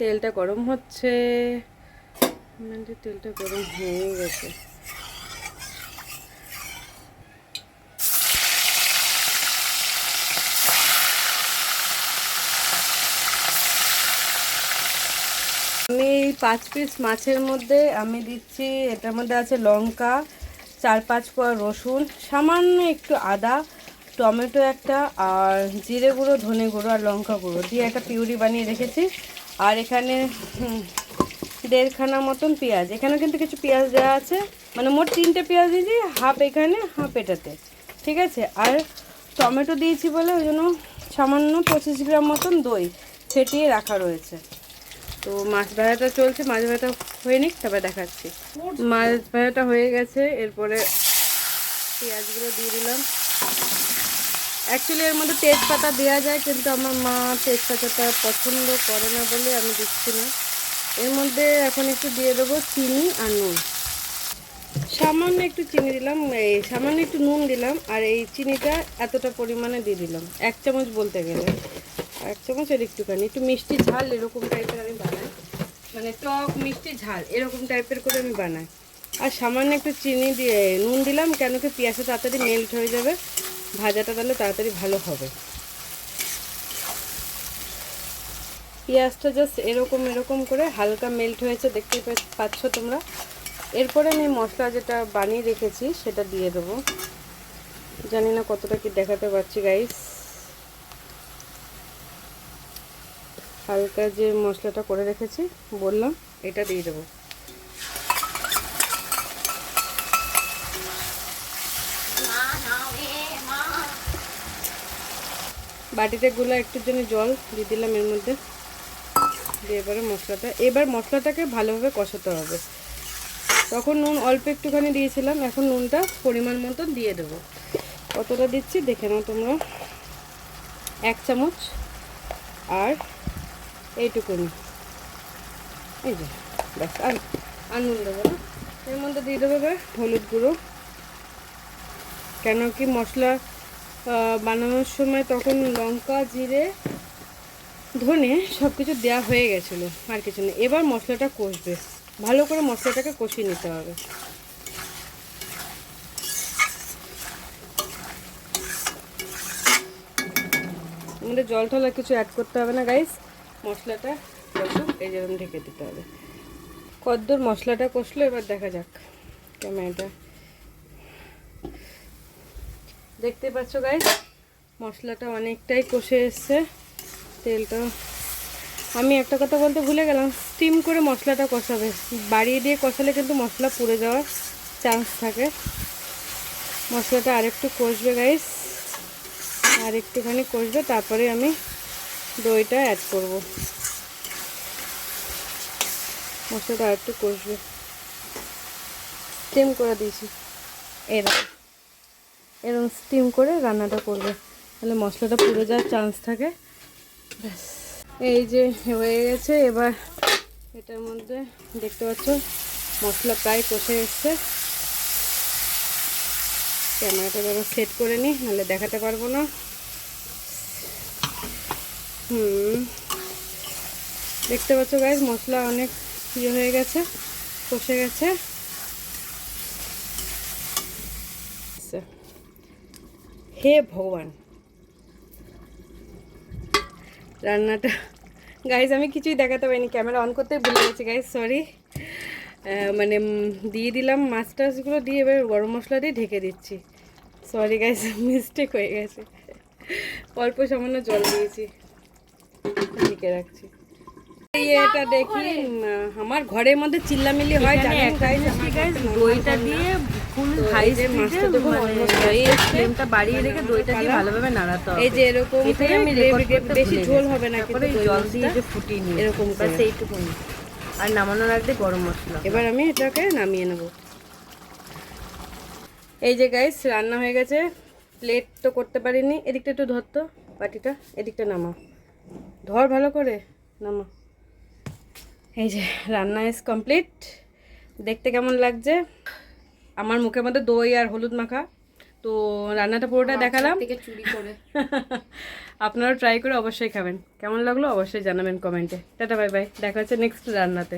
তেলটা গরম হচ্ছে, তেলটা গরম হয়ে গেছে। আমি এই 5 পিস মাছের মধ্যে আমি দিচ্ছি, এটার মধ্যে আছে লঙ্কা, 4-5 কোয়া রসুন, সামান্য একটু আদা, টমেটো একটা, আর জিরে গুঁড়ো, ধনে গুঁড়ো আর লঙ্কা গুঁড়ো দিয়ে একটা পিউরি বানিয়ে রেখেছি। আর এখানে 1.5 খানা মতন পেঁয়াজ, এখানে কিন্তু কিছু পেঁয়াজ দেওয়া আছে, মানে মোট 3টে পেঁয়াজ দিয়েছি, হাফ এখানে হাফ এটাতে, ঠিক আছে। আর টমেটো দিয়েছি বলে ওই জন্য সামান্য 25 গ্রাম মতন দই ফেটিয়ে রাখা রয়েছে। তো মাছ ভাজাটা চলছে, মাছ ভাজাটা হয়ে নিক তারপরে দেখাচ্ছি। মাছ ভাজাটা হয়ে গেছে, এরপরে পেঁয়াজগুলো দিয়ে দিলাম। অ্যাকচুয়ালি এর মধ্যে তেজপাতা দেওয়া যায়, কিন্তু আমার মা তেজপাতাটা পছন্দ করে না বলে আমি দিচ্ছি না। এর মধ্যে এখন একটু দিয়ে দেবো চিনি আর নুন, সামান্য একটু চিনি দিলাম, এই সামান্য একটু নুন দিলাম, আর এই চিনিটা এতটা পরিমাণে দিয়ে দিলাম, 1 চামচ বলতে গেলে, 1 চামচ এর একটুখানি, একটু মিষ্টি ঝাল এরকম টাইপের আমি বানাই, মানে টক মিষ্টি ঝাল এরকম টাইপের করে আমি বানাই। আর সামান্য একটু চিনি দিয়ে নুন দিলাম, কেন কি পেঁয়াজটা তাড়াতাড়ি মেল্ট হয়ে যাবে, ভাজাটা তাহলে তাড়াতাড়ি ভালো হবে। পেঁয়াজটা জাস্ট এরকম করে হালকা মেল্ট হয়েছে, দেখতে পাচ্ছ তোমরা। এরপরে আমি মশলা যেটা বানিয়ে রেখেছি সেটা দিয়ে দেবো। জানি না কতটা কি দেখাতে পারছি গাইস, হালকা যে মশলাটা করে রেখেছি বললাম, এটা দিয়ে দেবো। বাটিতে গুলা একটুর জন্য জল দিয়ে দিলাম এর মধ্যে দিয়ে, এবার মশলাটাকে ভালোভাবে কষাতে হবে। তখন নুন অল্প একটুখানি দিয়েছিলাম, এখন নুনটা পরিমাণ মতো দিয়ে দেবো। কতটা দিচ্ছি দেখে নাও তোমরা, 1 চামচ, আর এইটুকুনি, এই যে ব্যাস, আর নুন দেবো না। এর মধ্যে দিয়ে দেবো এবার হলুদ গুঁড়ো, কেন কি মশলা বানানোর সময় তখন লঙ্কা, জিরে, ধনে সব কিছু দেওয়া হয়ে গেছিলো, আর কিছু নেই। এবার মশলাটা কষবে, ভালো করে মশলাটাকে কষিয়ে নিতে হবে। আমাদের জল টল আর কিছু অ্যাড করতে হবে না গাইস, মশলাটা কষুক, এই যেরকম ঢেকে দিতে হবে। কদ্দূর মশলাটা কষলো এবার দেখা যাক ক্যামেরাটা, দেখতে পাচ্ছ গাইস মশলাটা অনেকটাই কষে এসছে। তেলটা, আমি একটা কথা বলতে ভুলে গেলাম, স্টিম করে মশলাটা কষাবে, বাড়িয়ে দিয়ে কষালে কিন্তু মশলা পুড়ে যাওয়ার চান্স থাকে। মশলাটা আরেকটু কষবে গাইস, আর একটুখানি কষবে, তারপরে আমি দইটা অ্যাড করব। মশলাটা আরেকটু কষবে, স্টিম করে দিয়েছি, এরকম স্টিম করে রান্নাটা করবে, তাহলে মশলাটা পুড়ে যাওয়ার চান্স থাকে। ব্যাস, এই যে হয়ে গেছে। এবার এটার মধ্যে দেখতে পাচ্ছ মশলা প্রায় কষে এসছে। ক্যামেরাটা এবার সেট করে নিই, নাহলে দেখাতে পারবো না। দেখতে পাচ্ছ গাইস মশলা অনেক ইয়ে হয়ে গেছে, কষে গেছে। হে ভগবান, রান্নাটা গাইস আমি কিছুই দেখাতে পারিনি, ক্যামেরা অন করতে ভুলে গেছি গাইস, সরি। মানে দিয়ে দিলাম মাছ টাছগুলো দিয়ে, এবার গরম মশলা দিয়ে ঢেকে দিচ্ছি, সরি গাইস মিস্টেক হয়ে গেছে, অল্প সামান্য জল দিয়েছি, ঢেকে রাখছি। এটা দেখি আমার ঘরের মধ্যে চিল্লামিল্লি হয়, জানেন গাইস, দইটা দিয়ে ফুল হাই মাছটা দেখুন অলমোস্ট হয়ে এসেছে, ফ্লেমটা বাড়িয়ে রেখে দইটা দিয়ে ভালোভাবে নাড়াতে হবে। এই যে এরকম এটাই আমি রেকর্ড করতে বেশি ঝোল হবে না, কিন্তু জল দিয়ে যে ফুটিয়ে নিই এরকম বাস এইটুকুনি। আর নামানোর আগে গরম মশলা। এবার আমি এটাকে নামিয়ে নেব। এই যে গাইস রান্না হয়ে গেছে, প্লেট তো করতে পারিনি, এদিকটা একটু ধরতো বাটিটা, এদিকটা নামা, ধর ভালো করে নামা। এই যে রান্না ইজ কমপ্লিট। দেখতে কেমন লাগছে? আমার মুখের মধ্যে দই আর হলুদ মাখা তো রান্নাটা পুরোটা দেখালাম, থেকে চুরি করে। আপনারাও ট্রাই করে অবশ্যই খাবেন। কেমন লাগলো অবশ্যই জানাবেন কমেন্টে। টাটা বাই বাই, দেখা হচ্ছে নেক্সট রান্নাতে।